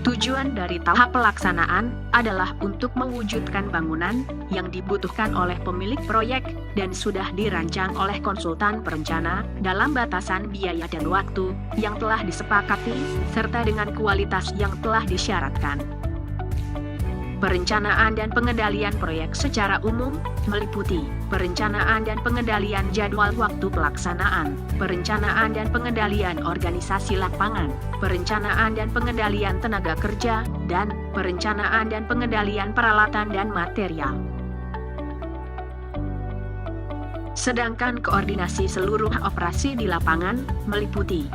Tujuan dari tahap pelaksanaan adalah untuk mewujudkan bangunan yang dibutuhkan oleh pemilik proyek dan sudah dirancang oleh konsultan perencana dalam batasan biaya dan waktu yang telah disepakati serta dengan kualitas yang telah disyaratkan. Perencanaan dan pengendalian proyek secara umum meliputi perencanaan dan pengendalian jadwal waktu pelaksanaan, perencanaan dan pengendalian organisasi lapangan, perencanaan dan pengendalian tenaga kerja, dan perencanaan dan pengendalian peralatan dan material. Sedangkan koordinasi seluruh operasi di lapangan meliputi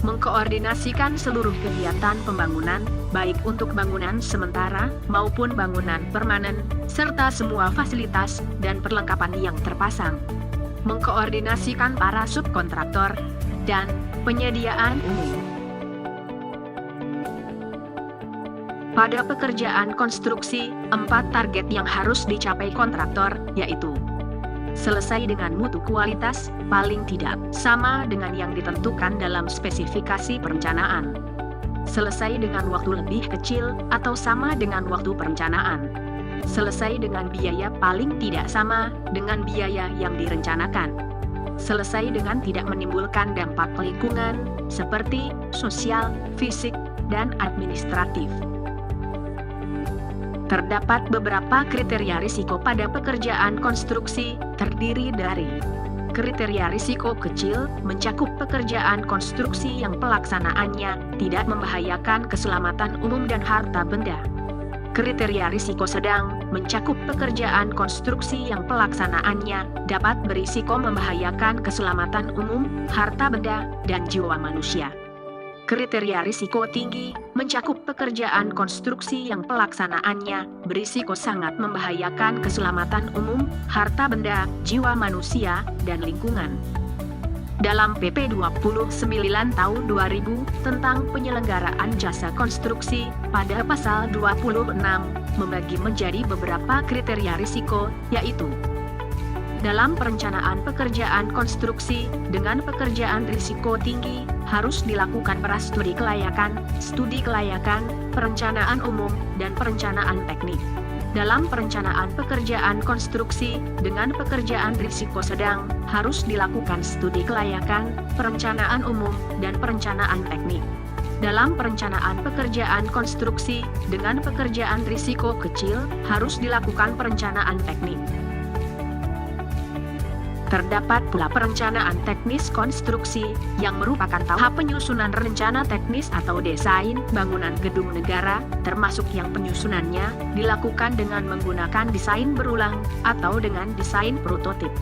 mengkoordinasikan seluruh kegiatan pembangunan, baik untuk bangunan sementara maupun bangunan permanen, serta semua fasilitas dan perlengkapan yang terpasang. Mengkoordinasikan para subkontraktor dan penyediaan umum. Pada pekerjaan konstruksi, 4 target yang harus dicapai kontraktor, yaitu selesai dengan mutu kualitas, paling tidak sama dengan yang ditentukan dalam spesifikasi perencanaan. Selesai dengan waktu lebih kecil atau sama dengan waktu perencanaan. Selesai dengan biaya paling tidak sama dengan biaya yang direncanakan. Selesai dengan tidak menimbulkan dampak lingkungan, seperti sosial, fisik, dan administratif. Terdapat beberapa kriteria risiko pada pekerjaan konstruksi, terdiri dari kriteria risiko kecil, mencakup pekerjaan konstruksi yang pelaksanaannya tidak membahayakan keselamatan umum dan harta benda. Kriteria risiko sedang, mencakup pekerjaan konstruksi yang pelaksanaannya dapat berisiko membahayakan keselamatan umum, harta benda, dan jiwa manusia. Kriteria risiko tinggi, mencakup pekerjaan konstruksi yang pelaksanaannya berisiko sangat membahayakan keselamatan umum, harta benda, jiwa manusia, dan lingkungan. Dalam PP 29 tahun 2000 tentang penyelenggaraan jasa konstruksi, pada pasal 26, membagi menjadi beberapa kriteria risiko, yaitu dalam perencanaan pekerjaan konstruksi, dengan pekerjaan risiko tinggi, harus dilakukan prastudi kelayakan, studi kelayakan, perencanaan umum, dan perencanaan teknik. Dalam perencanaan pekerjaan konstruksi, dengan pekerjaan risiko sedang, harus dilakukan studi kelayakan, perencanaan umum, dan perencanaan teknik. Dalam perencanaan pekerjaan konstruksi, dengan pekerjaan risiko kecil, harus dilakukan perencanaan teknik. Terdapat pula perencanaan teknis konstruksi, yang merupakan tahap penyusunan rencana teknis atau desain bangunan gedung negara, termasuk yang penyusunannya dilakukan dengan menggunakan desain berulang atau dengan desain prototip.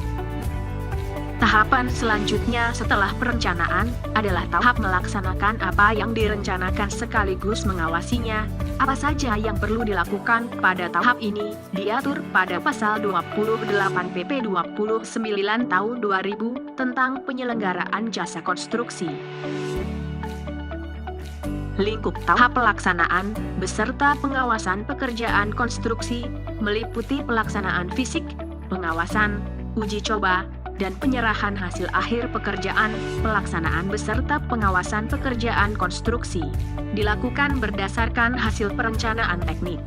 Tahapan selanjutnya setelah perencanaan adalah tahap melaksanakan apa yang direncanakan sekaligus mengawasinya. Apa saja yang perlu dilakukan pada tahap ini diatur pada pasal 28 PP 29 tahun 2000 tentang penyelenggaraan jasa konstruksi. Lingkup tahap pelaksanaan beserta pengawasan pekerjaan konstruksi meliputi pelaksanaan fisik, pengawasan, uji coba, dan penyerahan hasil akhir pekerjaan, pelaksanaan beserta pengawasan pekerjaan konstruksi, dilakukan berdasarkan hasil perencanaan teknik.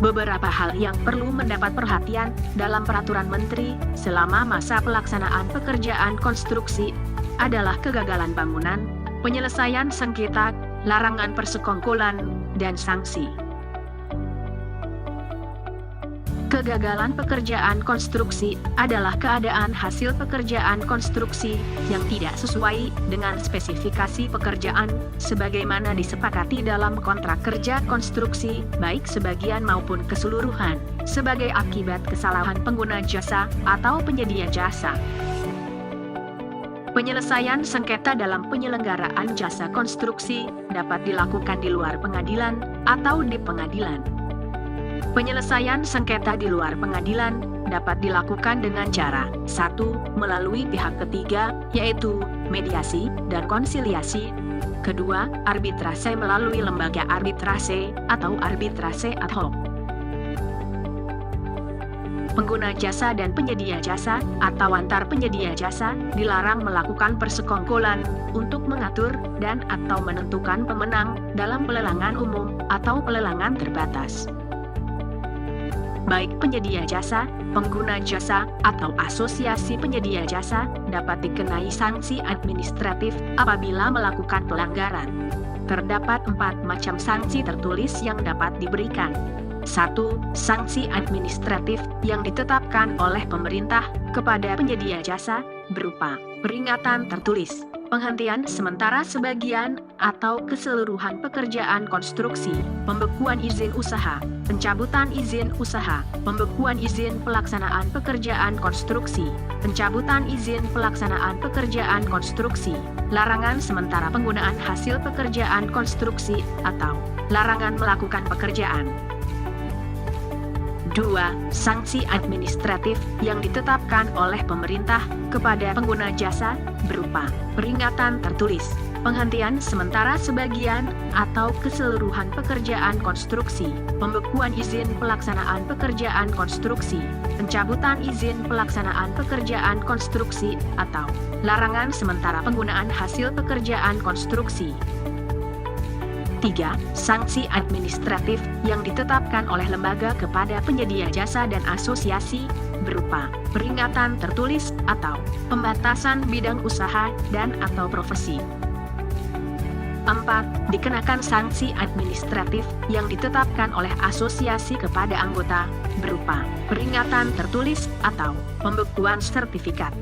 Beberapa hal yang perlu mendapat perhatian dalam peraturan menteri selama masa pelaksanaan pekerjaan konstruksi adalah kegagalan bangunan, penyelesaian sengketa, larangan persekongkolan, dan sanksi. Kegagalan pekerjaan konstruksi adalah keadaan hasil pekerjaan konstruksi yang tidak sesuai dengan spesifikasi pekerjaan sebagaimana disepakati dalam kontrak kerja konstruksi, baik sebagian maupun keseluruhan, sebagai akibat kesalahan pengguna jasa atau penyedia jasa. Penyelesaian sengketa dalam penyelenggaraan jasa konstruksi dapat dilakukan di luar pengadilan atau di pengadilan. Penyelesaian sengketa di luar pengadilan dapat dilakukan dengan cara 1. Melalui pihak ketiga, yaitu mediasi dan konsiliasi. 2. Arbitrase melalui lembaga arbitrase atau arbitrase ad hoc. Pengguna jasa dan penyedia jasa, atau antar penyedia jasa, dilarang melakukan persekongkolan untuk mengatur dan/atau menentukan pemenang dalam pelelangan umum atau pelelangan terbatas. Baik penyedia jasa, pengguna jasa, atau asosiasi penyedia jasa dapat dikenai sanksi administratif apabila melakukan pelanggaran. Terdapat 4 macam sanksi tertulis yang dapat diberikan. 1. Sanksi administratif yang ditetapkan oleh pemerintah kepada penyedia jasa berupa peringatan tertulis, penghentian sementara sebagian atau keseluruhan pekerjaan konstruksi, pembekuan izin usaha, pencabutan izin usaha, pembekuan izin pelaksanaan pekerjaan konstruksi, pencabutan izin pelaksanaan pekerjaan konstruksi, larangan sementara penggunaan hasil pekerjaan konstruksi atau larangan melakukan pekerjaan. 2. Sanksi administratif yang ditetapkan oleh pemerintah kepada pengguna jasa berupa peringatan tertulis, penghentian sementara sebagian atau keseluruhan pekerjaan konstruksi, pembekuan izin pelaksanaan pekerjaan konstruksi, pencabutan izin pelaksanaan pekerjaan konstruksi atau larangan sementara penggunaan hasil pekerjaan konstruksi. 3. Sanksi administratif yang ditetapkan oleh lembaga kepada penyedia jasa dan asosiasi berupa peringatan tertulis atau pembatasan bidang usaha dan/atau profesi. 4. Dikenakan sanksi administratif yang ditetapkan oleh asosiasi kepada anggota berupa peringatan tertulis atau pembekuan sertifikat.